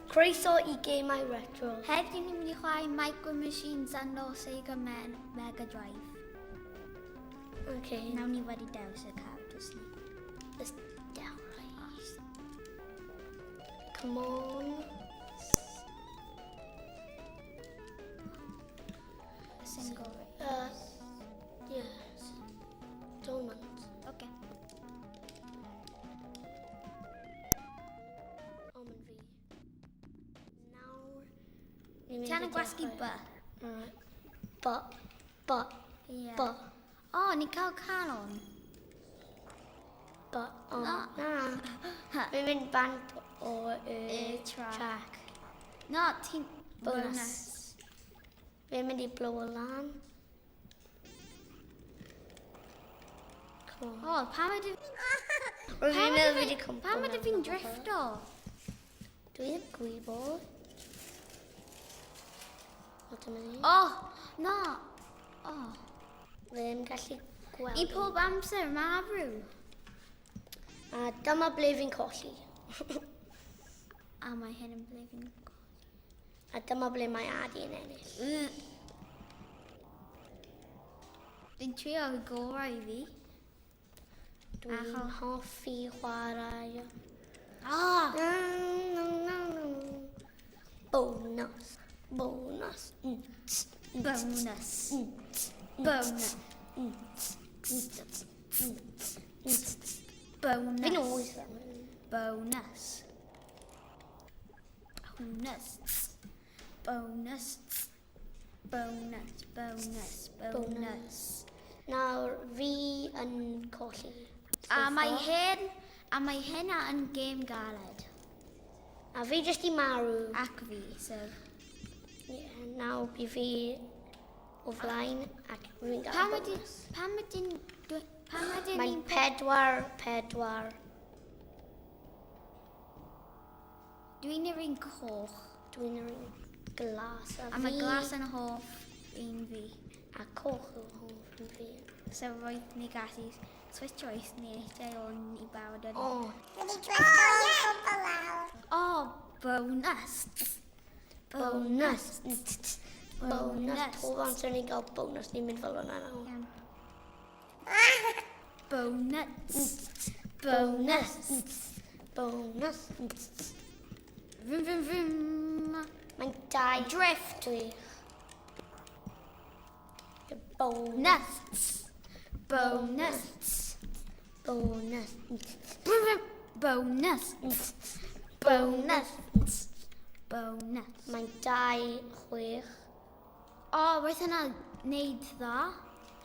Croeso I Gemau Retro. Heddiw ni'n mynd I chwarae Micro Machines and o Sega Mega Drive. Okay. Nawn ni wedi dewis y characters ni. Let's dewis. Come on. Single. Yes. Tournament. Okay. Almond V. Now. Ti'n yn gwasgu by? Alright. Yeah. But. O, ni'n cael calon. But. Oh, No. na. Fi'n mynd band o track. No, ti'n... Bonus. Fi'n mynd I blow o lan. Come on. O, pam ydy... Rwy'n meddwl fi wedi cwmpo. Pam ydy fi'n drifto? Dwi ddim gwybod. O, dyma ni. O, no. O. Fi'n gallu gweld. I pob amser marw. A dyma ble fi'n colli. A mae hyn yn ble fi'n... A dyma ble mae Adi yn ennill. Dwi'n trio y gorau I fi. Dwi'n hoffi chwarae. O! Bonus. Bonus. Bonus. Bonus. Bonus. Fi'n oes fan. Bonus. Bonus. Bonus. Bonus. Bonus. Bonus. Nawr, fi yn colli. A mae hyn yn gêm galed. A fi jyst I marw. Ac fi, so... Yeah, nawr bu fi o flaen ac fi'n gael Pam bonus. ydyn... Mae'n 4. Dwi'n yr un coch. Dwi'n yr un glas. A mae glas yn hoff un fi. A coch yw hoff yn fi. So roedd ni gallu switch oes ni eithaf o'n I bawd yn... O. O, bonus. Bonus. Bonus. Pob amser ni'n cael bonus, ni'n mynd fel hwnna nawr. Iawn. Bonus. Bonus. Bonus. Vroom, vroom, vroom. Mae'n 2 drift dwi. Bonus. Bonus. Bonus. Vroom, vroom. Bonus. Bonus. Bonus. Mae'n 2-6. O, roedd hynna wneud dda.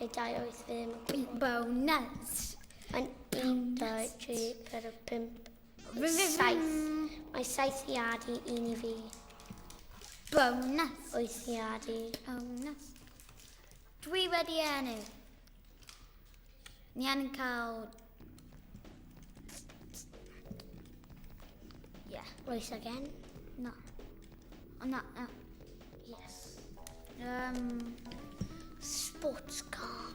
Neu 2-8 ddim. Bonus. Mae'n 1, 2, 3, 4, 5, Vroom, vroom, 7. vroom. Mae 7 I Adi, 1 I fi. Bonus. 8 I Adi. Bonus. Dwi wedi enw. Ni yn cael... Yeah. Race again. No. Oh, no. Yes. Sports car.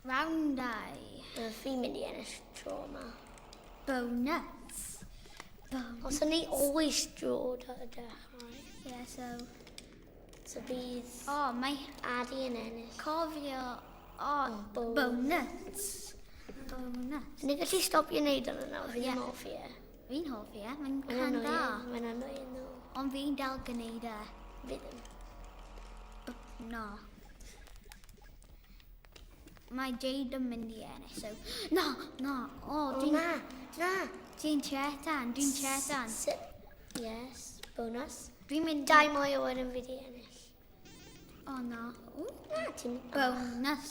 Roundai. Fi'n mynd I ennill tro yma. Bonus. Os o'n I always draw da dechrau. Yeah, so... So bydd Oh, mae Adi yn ennill. cofio... Oh, bonus. Bonus. Ni'n gallu stopio wneud hwnna nawr, fi ddim hoffi e. Fi'n hoffi e, mae'n can da. Mae'n annoying nhw. Ond fi'n dal gwneud e. Fi ddim. No. Mae Jade yn mynd I ennill, so... No. O, dwi'n... Na. Dwi'n chetan. Yes, bonus. Dwi'n mynd... 2 mwy o wedyn fi di ennill. O, no. Na, ti'n... Bonus.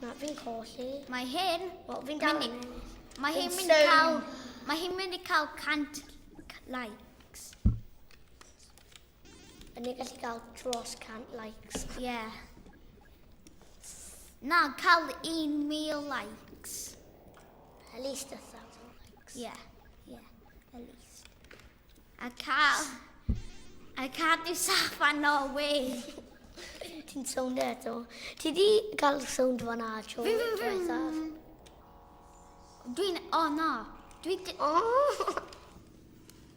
Na, fi'n colli. Mae hyn... Wel, fi'n dal yn ennill. Mae hyn Fi'n mynd I cael... sownd. Mae hyn mynd I cael 100 likes. A ni'n gallu cael dros 100 likes. Yeah. Na, cael 1,000 likes. At least 1,000 likes. Yeah, at least. A cadw saffan o we. Ti'n sownd e, eto. Ti di cael sownd fan'na tro diwethaf? O na. Oh!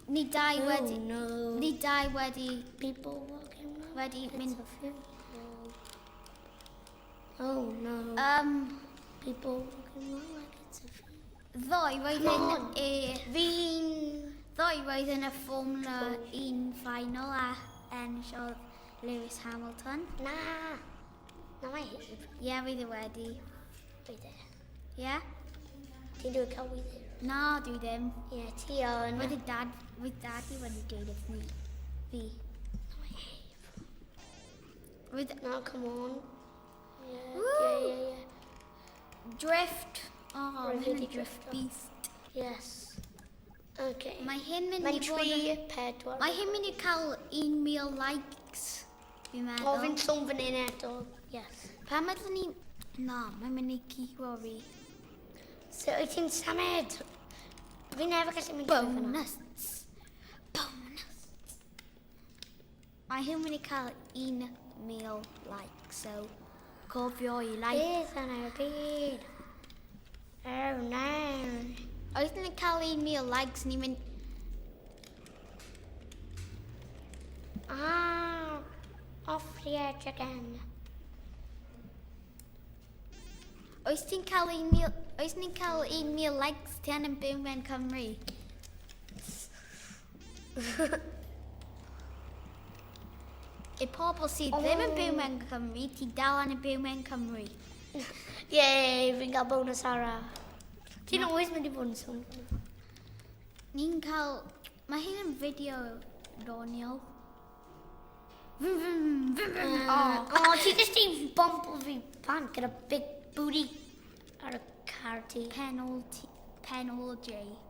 Ni dau wedi... no. Ni dau wedi... People walking around. Wedi It's mynd... a funeral. Oh no. People walking around like it's a funeral. Ddoi roedd yn y Formula 1 final a enillodd Lewis Hamilton. Na mae heb. Ie, fydd e wedi. Bydd e. Ie? Ti'n dweud cael wyddau? Na, dwi ddim. Ie, ti o'n. Roedd dad i wedi dweud wrth ni. Fi. Na mae heb. Roedd... No, come on. Woo! Yeah. Drift. Oh, Roedd mae hyn wedi yn drift drifto. beast. Yes. Okay. Mae hyn mynd Mae'n i fod yn... 3-4. Mae hyn mynd i cael 1,000 likes, fi'n meddwl. O, fi'n sôn fan hyn eto. Yes. Pa meddwl ni... Na, mae'n mynd i curo fi. So, wyt ti'n symud? Fi never gallu mynd trwy fyna. Bonus. Mae hyn mynd i cael 1,000 likes, so cofio i like. Beth yna y byd? Oh, no. Oes ni'n cael 1,000 likes, ni'n mynd... Off the edge again. Oes ni'n cael 1,000 likes, ti yn byw mewn Cymru? Y pobl sydd ddim yn byw mewn Cymru, ti dal yn byw mewn Cymru. Yay, fi'n cael bonus arall. Ti'n always mynd i bod yn sôn. Ni'n cael... Mae hyn yn fideo doniol. O, ti jyst i'n bombl fi pan gyda big booty ar y car ti. Penalty.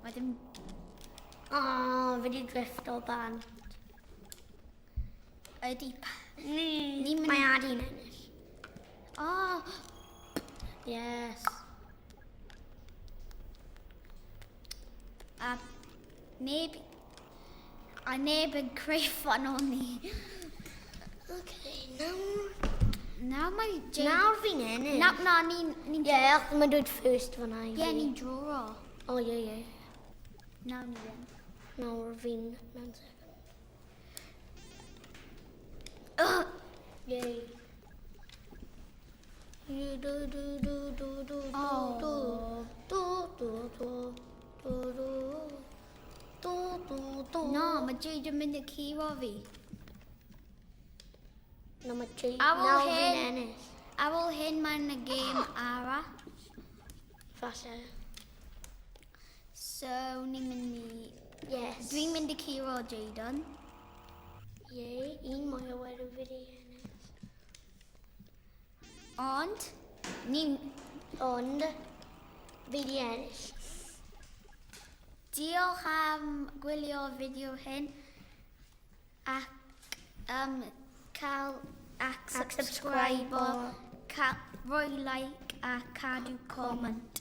Mae ddim... O, fi di drift o ban. Ydy... Mae Adi'n ennill. O! Yes. A neb yn creu o'n ni. Okay, Nawr mae Jay... nawr fi'n ennill. Na, ni'n... Ie, mae'n dweud first fan'na i fi. Ie, ni'n draw. O, ie. Nawr ni ddim. Nawr fi'n mewn second. Yay. No, mae Jay yn mynd i curo fi. No, mae Jay. Ar ôl Nawr hyn- fi'n ennill. Ar ôl hyn, mae'n y gêm arall. Falle. So, ni'n mynd i... Yes. Dwi'n mynd i curo Jayden. Yay, un mwy o wedyn fi di ennill. Ond, ni'n... Ond, fi di ennill. Diolch am gwylio fideo hyn ac cael ac subscribe, roi like a cadw comment.